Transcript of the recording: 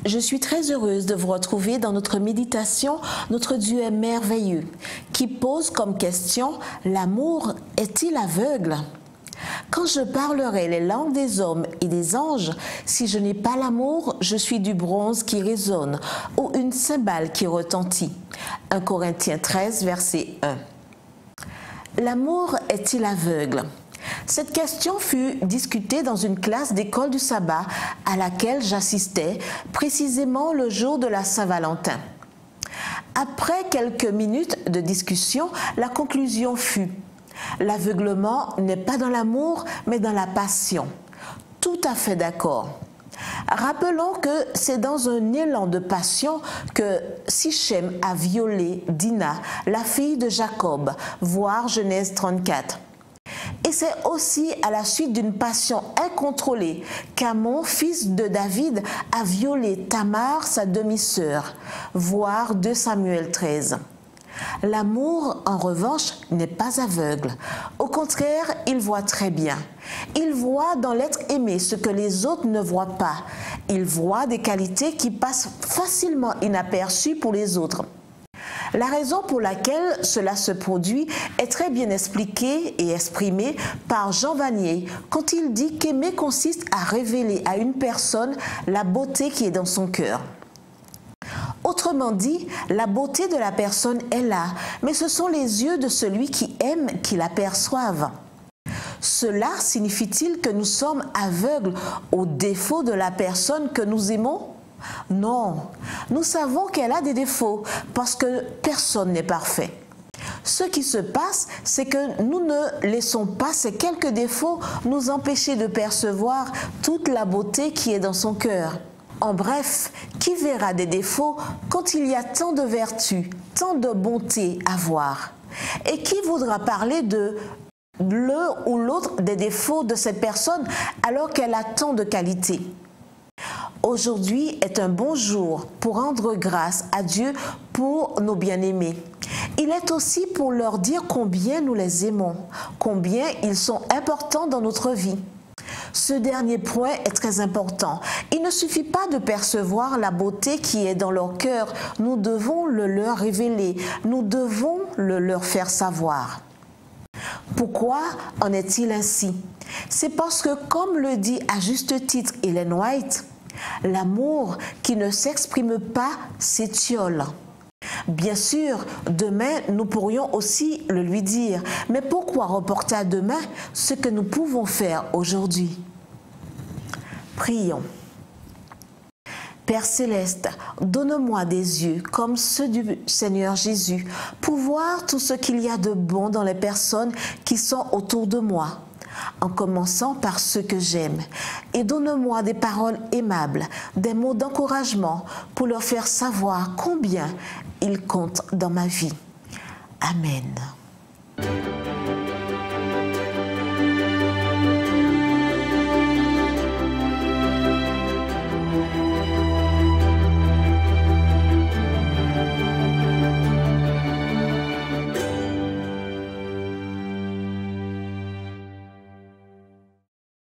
Je suis très heureuse de vous retrouver dans notre méditation « Notre Dieu est merveilleux » qui pose comme question « L'amour est-il aveugle ?» Quand je parlerai les langues des hommes et des anges, si je n'ai pas l'amour, je suis du bronze qui résonne ou une cymbale qui retentit. 1 Corinthiens 13, verset 1. L'amour est-il aveugle ? Cette question fut discutée dans une classe d'école du sabbat à laquelle j'assistais précisément le jour de la Saint-Valentin. Après quelques minutes de discussion, la conclusion fut « L'aveuglement n'est pas dans l'amour, mais dans la passion ». Tout à fait d'accord. Rappelons que c'est dans un élan de passion que Sichem a violé Dina, la fille de Jacob, voir Genèse 34. Et c'est aussi à la suite d'une passion incontrôlée qu'Amon, fils de David, a violé Tamar, sa demi-sœur, voir 2 Samuel 13. L'amour, en revanche, n'est pas aveugle. Au contraire, il voit très bien. Il voit dans l'être aimé ce que les autres ne voient pas. Il voit des qualités qui passent facilement inaperçues pour les autres. La raison pour laquelle cela se produit est très bien expliquée et exprimée par Jean Vanier quand il dit qu'aimer consiste à révéler à une personne la beauté qui est dans son cœur. Autrement dit, la beauté de la personne est là, mais ce sont les yeux de celui qui aime qui l'aperçoivent. Cela signifie-t-il que nous sommes aveugles aux défauts de la personne que nous aimons ? Non, nous savons qu'elle a des défauts parce que personne n'est parfait. Ce qui se passe, c'est que nous ne laissons pas ces quelques défauts nous empêcher de percevoir toute la beauté qui est dans son cœur. En bref, qui verra des défauts quand il y a tant de vertus, tant de bonté à voir? Et qui voudra parler de l'un ou l'autre des défauts de cette personne alors qu'elle a tant de qualités? Aujourd'hui est un bon jour pour rendre grâce à Dieu pour nos bien-aimés. Il est aussi pour leur dire combien nous les aimons, combien ils sont importants dans notre vie. Ce dernier point est très important. Il ne suffit pas de percevoir la beauté qui est dans leur cœur. Nous devons le leur révéler. Nous devons le leur faire savoir. Pourquoi en est-il ainsi? C'est parce que, comme le dit à juste titre Ellen White, l'amour qui ne s'exprime pas s'étiole. Bien sûr, demain, nous pourrions aussi le lui dire. Mais pourquoi reporter à demain ce que nous pouvons faire aujourd'hui? Prions. Père Céleste, donne-moi des yeux comme ceux du Seigneur Jésus pour voir tout ce qu'il y a de bon dans les personnes qui sont autour de moi, en commençant par ceux que j'aime. Et donne-moi des paroles aimables, des mots d'encouragement pour leur faire savoir combien ils comptent dans ma vie. Amen.